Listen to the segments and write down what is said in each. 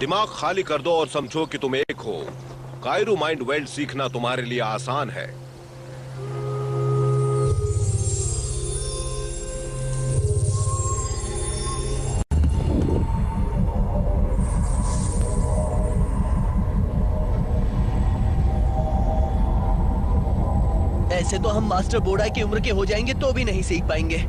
दिमाग खाली कर दो और समझो कि तुम एक हो। कायरू माइंड वेल्ड सीखना तुम्हारे लिए आसान है। ऐसे तो हम मास्टर बोडा की उम्र के हो जाएंगे तो भी नहीं सीख पाएंगे।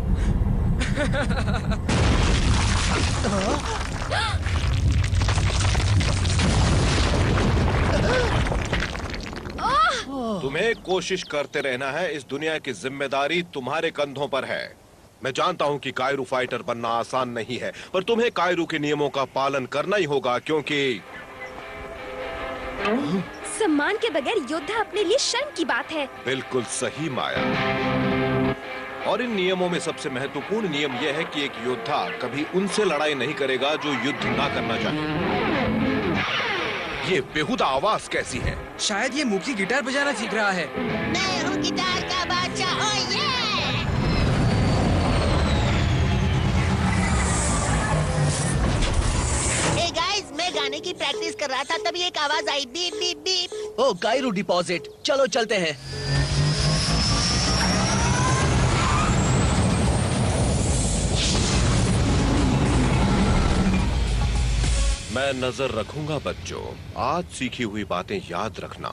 तुम्हें कोशिश करते रहना है। इस दुनिया की जिम्मेदारी तुम्हारे कंधों पर है। मैं जानता हूं कि कायरू फाइटर बनना आसान नहीं है, पर तुम्हें कायरू के नियमों का पालन करना ही होगा, क्योंकि सम्मान के बगैर योद्धा अपने लिए शर्म की बात है। बिल्कुल सही माया। और इन नियमों में सबसे महत्वपूर्ण नियम यह है कि एक योद्धा कभी उनसे लड़ाई नहीं करेगा जो युद्ध ना करना चाहे। ये बेहुदा आवाज कैसी है? शायद ये मुखी गिटार बजाना सीख रहा है। मैं हूँ गिटार का बादशाह। ओह ये! हे गाइस, मैं गाने की प्रैक्टिस कर रहा था, तभी एक आवाज आई, बीप बीप बीप। ओ कायरू डिपॉजिट, चलो चलते हैं। मैं नजर रखूंगा बच्चों। आज सीखी हुई बातें याद रखना।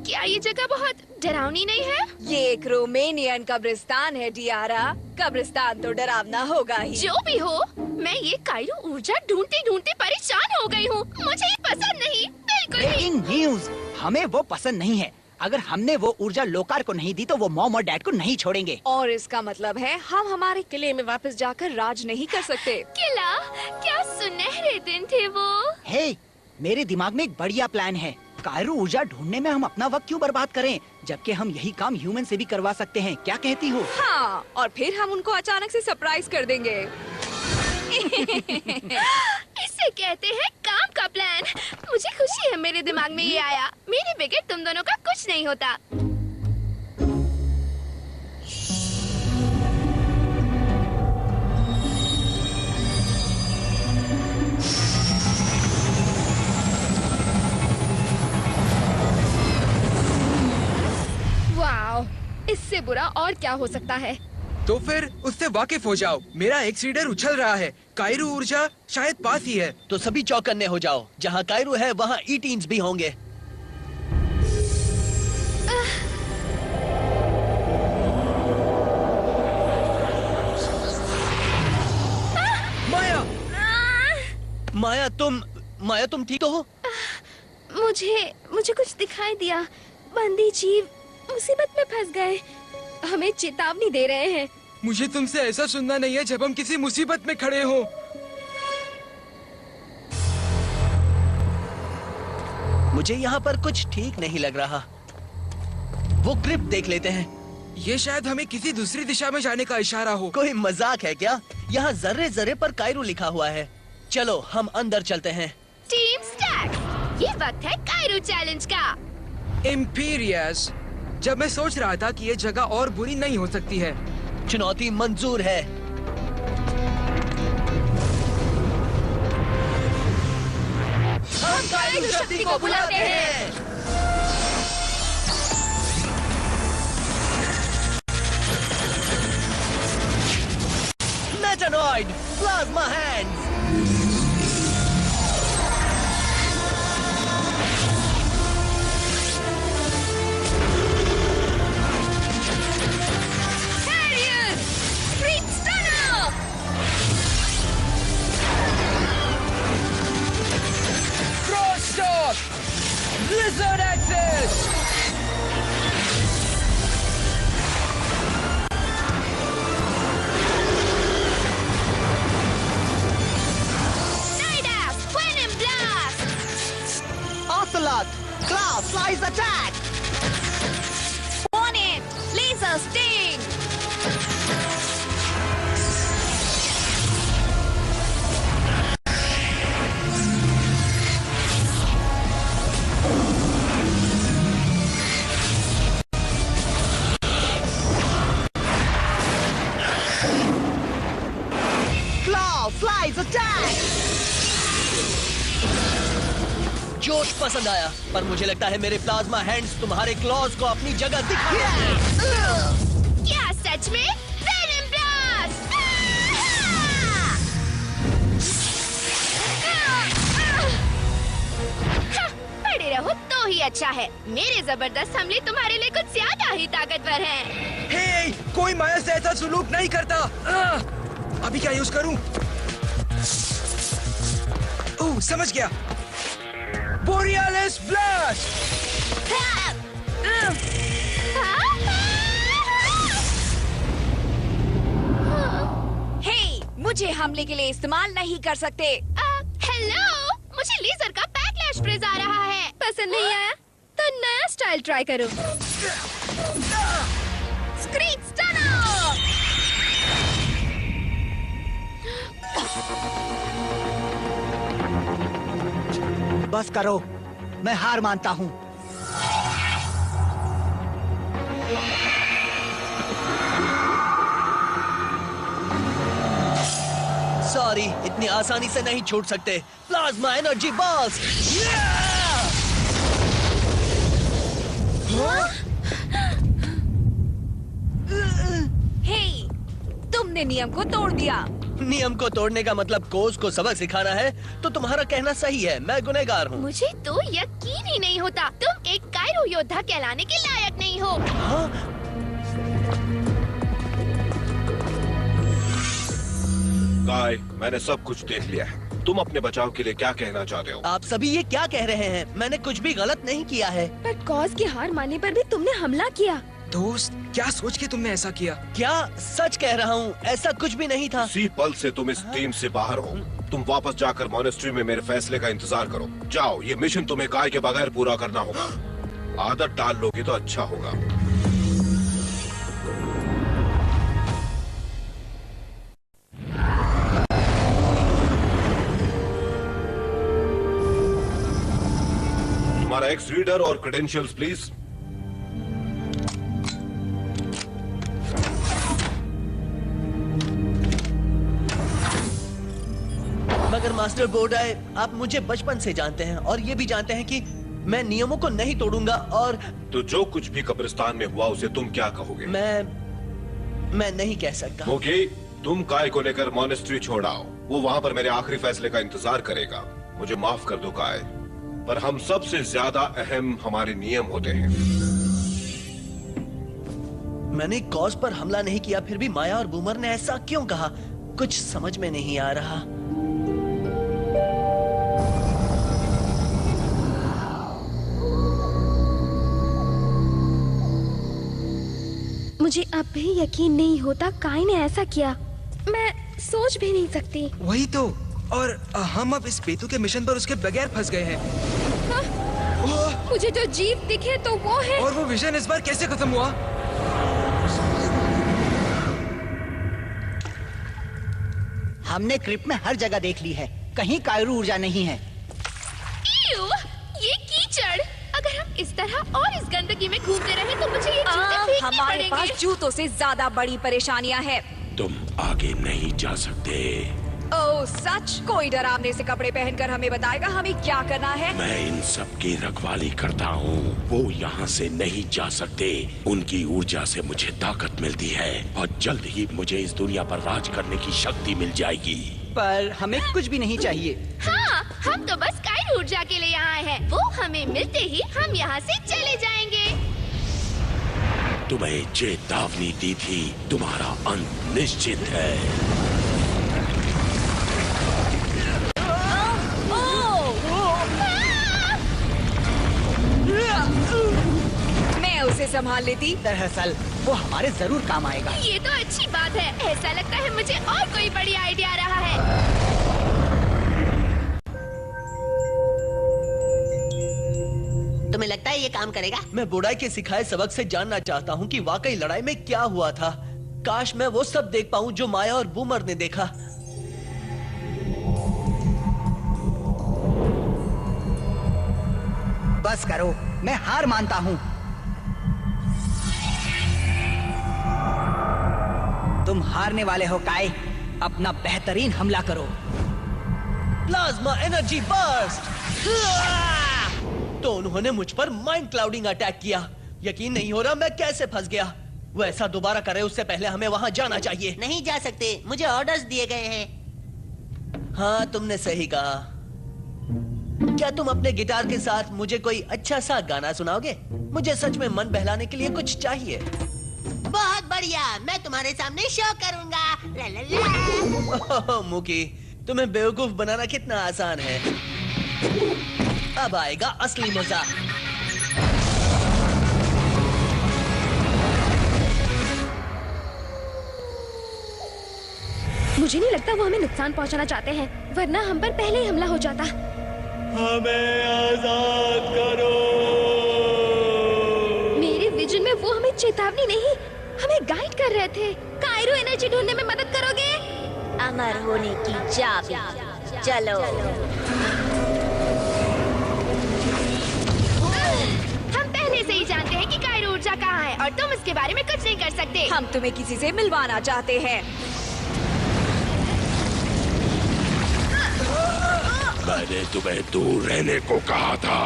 क्या ये जगह बहुत डरावनी नहीं है? ये एक रोमेनियन कब्रिस्तान है डियारा। कब्रिस्तान तो डरावना होगा ही। जो भी हो, मैं ये कायरू ऊर्जा ढूंढते ढूंढते परेशान हो गई हूँ। मुझे ये पसंद नहीं, बिल्कुल नहीं। ब्रेकिंग न्यूज, हमें वो पसंद नहीं है। अगर हमने वो ऊर्जा लोकार को नहीं दी तो वो मॉम और डैड को नहीं छोड़ेंगे। और इसका मतलब है हम हमारे किले में वापस जाकर राज नहीं कर सकते। किला? क्या सुनहरे दिन थे वो। हे, मेरे दिमाग में एक बढ़िया प्लान है। कायरू ऊर्जा ढूंढने में हम अपना वक्त क्यों बर्बाद करें, जबकि हम यही काम ह्यूमन से भी करवा सकते हैं। क्या कहती हो? हाँ, और फिर हम उनको अचानक से सरप्राइज कर देंगे। इसे कहते हैं काम का प्लान। मुझे खुशी है मेरे दिमाग में ये आया। मेरे बगैर तुम दोनों का कुछ नहीं होता। वाओ, इससे बुरा और क्या हो सकता है। तो फिर उससे वाकिफ हो जाओ। मेरा एक्सीडर उछल रहा है। कायरू ऊर्जा शायद पास ही है। तो सभी चौकन्ने हो जाओ। जहाँ कायरू है वहाँ ईटीन्स भी होंगे। माया! माया तुम ठीक तो हो? मुझे कुछ दिखाई दिया। बंदी जीव मुसीबत में फंस गए। हमें चेतावनी दे रहे हैं। मुझे तुमसे ऐसा सुनना नहीं है जब हम किसी मुसीबत में खड़े हों। मुझे यहाँ पर कुछ ठीक नहीं लग रहा। वो क्रिप्ट देख लेते हैं। ये शायद हमें किसी दूसरी दिशा में जाने का इशारा हो। कोई मजाक है क्या? यहाँ जर्रे जर्रे पर कायरू लिखा हुआ है। चलो हम अंदर चलते हैं। टीम स्टैक, ये वक्त है कायरू चैलेंज का। इम्पीरियस, जब मैं सोच रहा था कि ये जगह और बुरी नहीं हो सकती है। चुनौती मंजूर है। हम कायरू शक्ति को बुलाते हैं। Metanoid, plasma hands. Blizzard Axis! Nidas, Venom Blast! Ocelot, Claw, Flies Attack! On it! Laser Sting! Now flies attack. जोश पसंद आया, पर मुझे लगता है मेरे प्लाज्मा हैंड्स तुम्हारे क्लॉज को अपनी जगह दिखा। क्या सच में? Venom blast! पड़े रहो तो ही अच्छा है। मेरे जबरदस्त हमले तुम्हारे लिए कुछ ज्यादा ही ताकतवर हैं। हे, कोई माया से ऐसा सुलूक नहीं करता। अभी क्या यूज करूं? ओह, समझ गया। Borealis blast. हे, मुझे हमले के लिए इस्तेमाल नहीं कर सकते। हेलो, मुझे लेजर का बैकलैश प्रेस आ रहा है। पसंद नहीं आया तो नया स्टाइल ट्राई करो। Screen stunner. बस करो, मैं हार मानता हूँ। सॉरी, इतनी आसानी से नहीं छूट सकते। Plasma energy balls. हे, तुमने नियम को तोड़ दिया। नियम को तोड़ने का मतलब कोच को सबक सिखाना है, तो तुम्हारा कहना सही है। मैं गुनहगार हूँ। मुझे तो यकीन ही नहीं होता तुम एक कायरो योद्धा कहलाने के लायक नहीं हो। हाँ? गाय, मैंने सब कुछ देख लिया है। तुम अपने बचाव के लिए क्या कहना चाहते हो? आप सभी ये क्या कह रहे हैं? मैंने कुछ भी गलत नहीं किया है। पर कॉज की हार मानने पर भी तुमने हमला किया। दोस्त, क्या सोच के तुमने ऐसा किया? क्या सच कह रहा हूँ? ऐसा कुछ भी नहीं था। इसी पल से तुम इस टीम से बाहर हो। तुम वापस जाकर मॉनेस्ट्री में मेरे फैसले का इंतजार करो। जाओ, ये मिशन तुम्हें काय के बगैर पूरा करना होगा। आदत डाल लोगे तो अच्छा होगा। तुम्हारा एक्स रीडर और क्रेडेंशियल्स प्लीज। मगर मास्टर बोर्डाई, आप मुझे बचपन से जानते हैं और ये भी जानते हैं कि मैं नियमों को नहीं तोड़ूंगा। और तो जो कुछ भी कब्रिस्तान में हुआ उसे तुम क्या कहोगे? मैं नहीं कह सकता। ओके, तुम काय को लेकर मॉनेस्ट्री छोड़ आओ। वो वहाँ पर मेरे आखिरी फैसले का इंतजार करेगा। मुझे माफ कर दो काय, पर हम सबसे ज्यादा अहम हमारे नियम होते हैं। मैंने कॉज पर हमला नहीं किया, फिर भी माया और बूमर ने ऐसा क्यों कहा? कुछ समझ में नहीं आ रहा। मुझे अब भी यकीन नहीं होता काय ने ऐसा किया। मैं सोच भी नहीं सकती। वही तो। और हम अब इस बेतु के मिशन पर उसके बगैर फंस गए हैं। मुझे जो जीव दिखे तो वो है। और वो विजन इस बार कैसे खत्म हुआ? हमने क्रिप्ट में हर जगह देख ली है, कहीं कायरू ऊर्जा नहीं है। ये कीचड़। अगर हम इस तरह और इस गंदगी में घूमते रहे तो मुझे ये जूते फेंकने हमारे पड़ेंगे। पास जूतों से ज्यादा बड़ी परेशानियां हैं। तुम आगे नहीं जा सकते। ओह सच? कोई डरावने से कपड़े पहनकर हमें बताएगा हमें क्या करना है? मैं इन सब की रखवाली करता हूँ। वो यहाँ से नहीं जा सकते। उनकी ऊर्जा से मुझे ताकत मिलती है और जल्द ही मुझे इस दुनिया पर राज करने की शक्ति मिल जाएगी। पर हमें कुछ भी नहीं चाहिए। हाँ, हम तो बस कायर ऊर्जा के लिए यहाँ हैं। वो हमें मिलते ही हम यहाँ से चले जाएंगे। तुम्हें चेतावनी दी थी, तुम्हारा अंत निश्चित है। मैं उसे संभाल लेती। दरअसल वो हमारे जरूर काम आएगा। ये तो अच्छी बात है। ऐसा लगता है मुझे और कोई बड़ी आइडिया आ रहा है। तुम्हें लगता है ये काम करेगा? मैं बुढ़ाई के सिखाए सबक से जानना चाहता हूँ कि वाकई लड़ाई में क्या हुआ था। काश मैं वो सब देख पाऊँ जो माया और बूमर ने देखा। बस करो, मैं हार मानता हूँ। तुम हारने वाले हो काय। अपना बेहतरीन हमला करो। Plasma energy burst. तो उन्होंने मुझ पर माइंड क्लाउडिंग अटैक किया। यकीन नहीं हो रहा मैं कैसे फंस गया। वो ऐसा दोबारा करे उससे पहले हमें वहां जाना चाहिए। नहीं जा सकते, मुझे ऑर्डर्स दिए गए हैं। हाँ तुमने सही कहा। क्या तुम अपने गिटार के साथ मुझे कोई अच्छा सा गाना सुनाओगे? मुझे सच में मन बहलाने के लिए कुछ चाहिए। बहुत बढ़िया, मैं तुम्हारे सामने शो करूंगा। ला ला ला। ओह, मुकी, तुम्हें बेवकूफ बनाना कितना आसान है। अब आएगा असली मजा। मुझे नहीं लगता वो हमें नुकसान पहुंचाना चाहते हैं, वरना हम पर पहले ही हमला हो जाता। हमें आजाद करो। मेरे विजन में वो हमें चेतावनी नहीं, हमें गाइड कर रहे थे। कायरो एनर्जी ढूंढने में मदद करोगे? अमर होने की चाबी। चलो। हम पहले से ही जानते हैं कि कायरो ऊर्जा कहाँ है और तुम इसके बारे में कुछ नहीं कर सकते। हम तुम्हें किसी से मिलवाना चाहते हैं। मैंने तुम्हें दूर रहने को कहा था।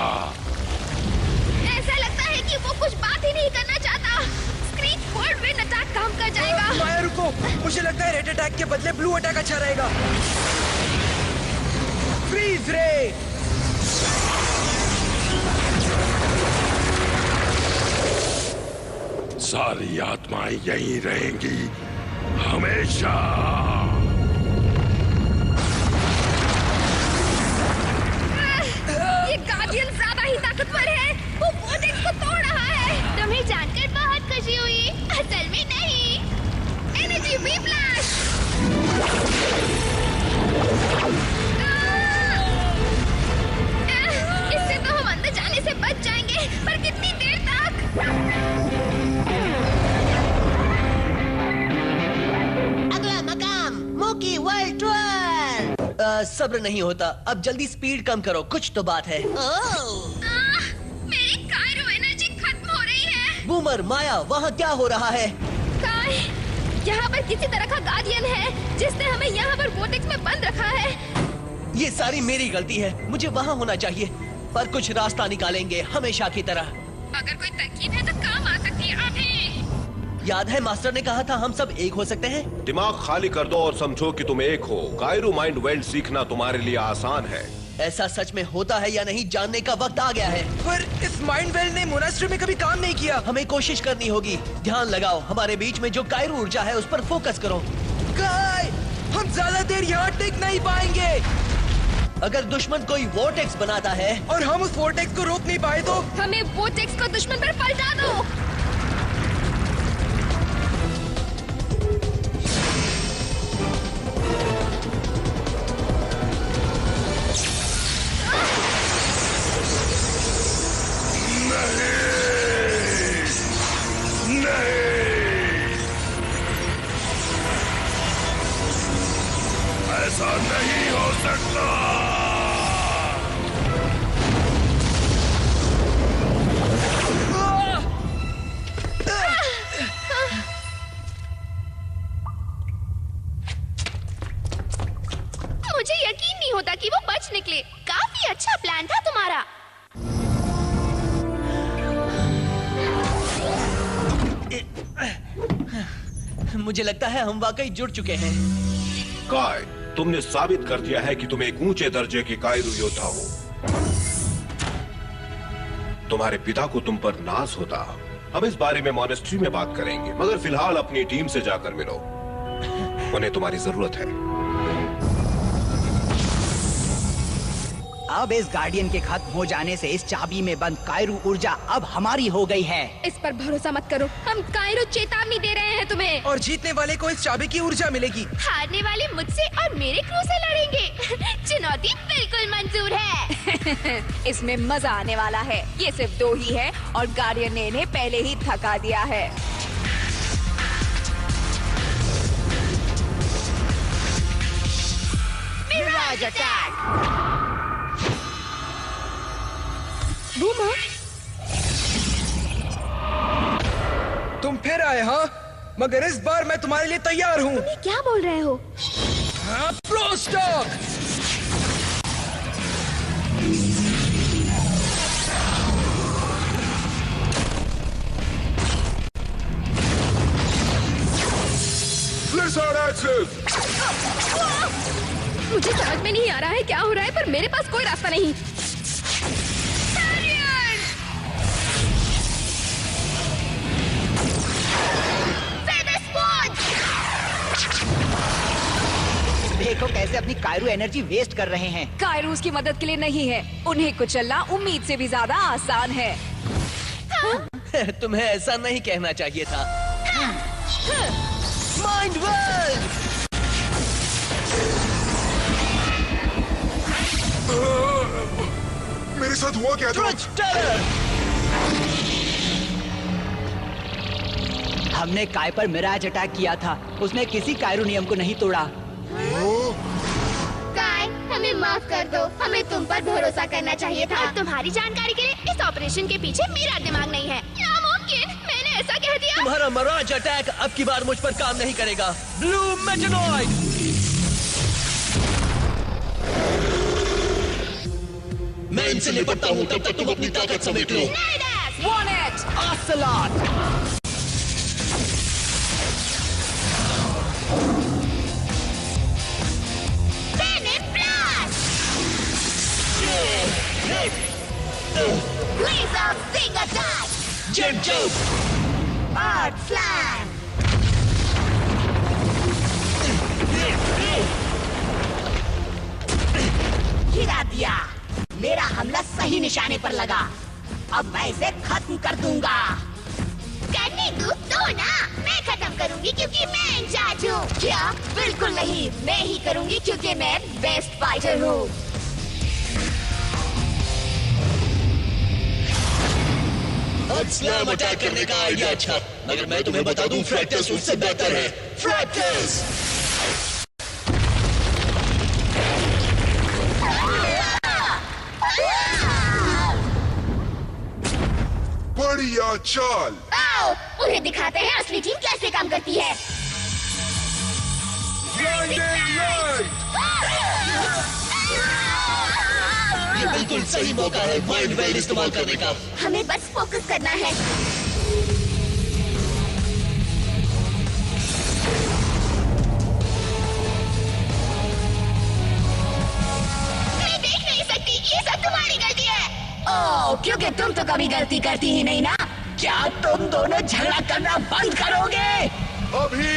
ऐसा लगता है कि वो कुछ बात ही नहीं करना चाहता। स्क्रीच वर्ल्ड विंड अटैक काम कर जाएगा। माया रुको, मुझे लगता है रेड अटैक के बदले ब्लू अटैक अच्छा रहेगा। फ्रीज रे। सारी आत्माएं यहीं रहेंगी हमेशा। ये गार्डियन ज्यादा ही ताकतवर है। वो वोर्टेक्स को तोड़ रहा है। तुम्हें जानकर बहुत खुशी हुई। असल में नहीं। Energy whiplash. इससे तो हम अंदर जाने से बच जाएंगे, पर कितनी देर तक? अगला मकाम, मुकी वर्ल्ड टूर। सब्र नहीं होता। अब जल्दी स्पीड कम करो, कुछ तो बात है। मेरी कायरो एनर्जी खत्म हो रही है। बूमर, माया, वहाँ क्या हो रहा है? काय, यहाँ पर किसी तरह का गार्डियन है जिसने हमें यहाँ पर वोर्टेक्स में बंद रखा है। ये सारी मेरी गलती है। मुझे वहाँ होना चाहिए, पर कुछ रास्ता निकालेंगे हमेशा की तरह। अगर कोई तरकीब है तो काम आ सकती है अभी। याद है मास्टर ने कहा था हम सब एक हो सकते हैं। दिमाग खाली कर दो और समझो कि तुम एक हो। कायरो माइंड वेल्ड सीखना तुम्हारे लिए आसान है। ऐसा सच में होता है या नहीं जानने का वक्त आ गया है। पर इस माइंड वेल्ड ने मोनास्ट्री में कभी काम नहीं किया। हमें कोशिश करनी होगी। ध्यान लगाओ, हमारे बीच में जो कायरो ऊर्जा है उस पर फोकस करो। काय, हम ज्यादा देर यहाँ टिक नहीं पाएंगे। अगर दुश्मन कोई वोर्टेक्स बनाता है और हम उस वोर्टेक्स को रोक नहीं पाए तो? हमें वोर्टेक्स को दुश्मन पर पलटा दो। ऐसा नहीं हो सकता। मुझे यकीन नहीं होता कि वो बच निकले। काफी अच्छा प्लान था तुम्हारा। मुझे लगता है हम वाकई जुड़ चुके हैं। काय, तुमने साबित कर दिया है कि तुम एक ऊंचे दर्जे के कायरो योद्धा हो। तुम्हारे पिता को तुम पर नाज होता। अब इस बारे में मॉनेस्ट्री में बात करेंगे, मगर फिलहाल अपनी टीम से जाकर मिलो। उन्हें तुम्हारी जरूरत है। अब इस गार्डियन के खत्म हो जाने से इस चाबी में बंद कायरो ऊर्जा अब हमारी हो गई है। इस पर भरोसा मत करो। हम कायरो चेतावनी दे रहे हैं तुम्हें। और जीतने वाले को इस चाबी की ऊर्जा मिलेगी। हारने वाले मुझसे और मेरे क्रू से लड़ेंगे। चुनौती बिल्कुल मंजूर है। इसमें मजा आने वाला है। ये सिर्फ 2 ही है और गार्डियन ने इन्हें पहले ही थका दिया है। मिराज अटैक। बूमर, तुम फिर आए हाँ? मगर इस बार मैं तुम्हारे लिए तैयार हूँ। क्या बोल रहे हो? Pro stock. मुझे समझ में नहीं आ रहा है क्या हो रहा है, पर मेरे पास कोई रास्ता नहीं। देखो कैसे अपनी कायरू एनर्जी वेस्ट कर रहे हैं। कायरूस की मदद के लिए नहीं है, उन्हें कुचलना उम्मीद से भी ज्यादा आसान है। तुम्हें ऐसा नहीं कहना चाहिए था। Mind world! मेरे साथ हुआ क्या था? हमने काय पर मिराज अटैक किया था, उसने किसी कायरू नियम को नहीं तोड़ा। काय, हमें माफ कर दो, हमें तुम पर भरोसा करना चाहिए था। और तुम्हारी जानकारी के लिए इस ऑपरेशन के पीछे मेरा दिमाग नहीं है। नामुमकिन, मैंने ऐसा कह दिया। तुम्हारा मिराज अटैक अब की बार मुझ पर काम नहीं करेगा। ब्लू मेटानॉइड! मैं इनसे निपटता हूँ, तब तक तुम अपनी ताकत समेट लो। Want it! आसलाट! Laser Sting Attack! Jet jump! Earth Slam! गिरा दिया। मेरा हमला सही निशाने पर लगा। अब मैं इसे खत्म कर दूंगा। करने दो ना, मैं खत्म करूंगी क्योंकि मैं इंचार्ज हूँ। क्या? बिल्कुल नहीं, मैं ही करूंगी क्योंकि मैं बेस्ट फाइटर हूँ। स्लैम अटैक करने का आइडिया अच्छा, मगर मैं तुम्हें बता दूं फ्रैक्टस उससे बेहतर है। फ्रैक्टस! बढ़िया चाल। आओ, उन्हें दिखाते हैं असली टीम कैसे काम करती है। ये बिल्कुल सही मौका है माइंड वेल्ड इस्तेमाल करने का। हमें बस फोकस करना है। मैं देख नहीं सकती, ये सब तुम्हारी गलती है। ओह, क्योंकि तुम तो कभी गलती करती ही नहीं ना। क्या तुम दोनों झगड़ा करना बंद करोगे? अभी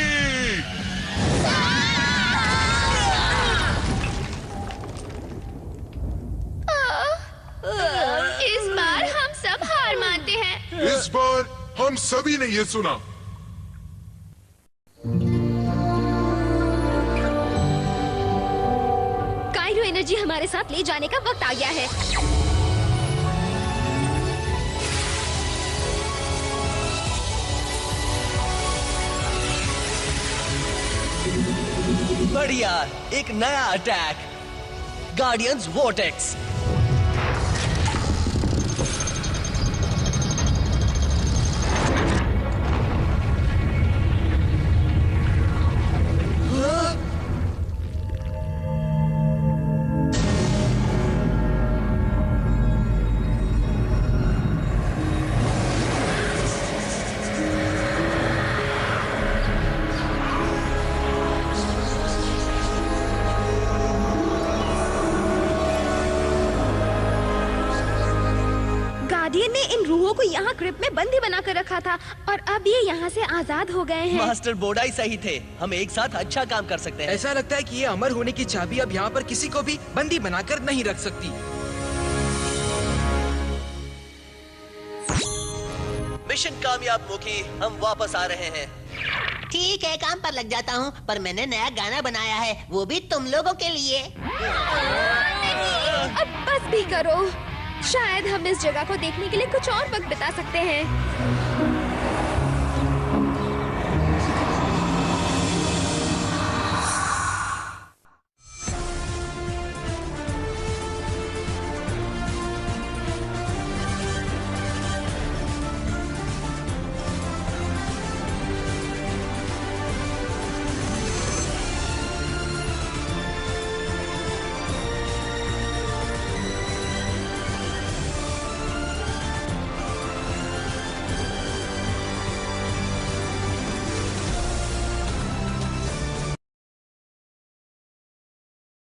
इस बार हम सब हार मानते हैं। इस बार हम सभी ने ये सुना। कायरो एनर्जी हमारे साथ ले जाने का वक्त आ गया है। बढ़िया, एक नया अटैक, गार्डियंस वोर्टेक्स। गार्डियन ने इन रूहों को यहाँ क्रिप में बंदी बनाकर रखा था और अब ये यहाँ से आजाद हो गए हैं। मास्टर बोडाई सही थे, हम एक साथ अच्छा काम कर सकते हैं। ऐसा लगता है कि ये अमर होने की चाबी अब यहाँ पर किसी को भी बंदी बनाकर नहीं रख सकती। मिशन कामयाब मुखी, हम वापस आ रहे हैं। ठीक है, काम पर लग जाता हूँ, पर मैंने नया गाना बनाया है, वो भी तुम लोगों के लिए। अब बस भी करो, शायद हम इस जगह को देखने के लिए कुछ और वक्त बिता सकते हैं।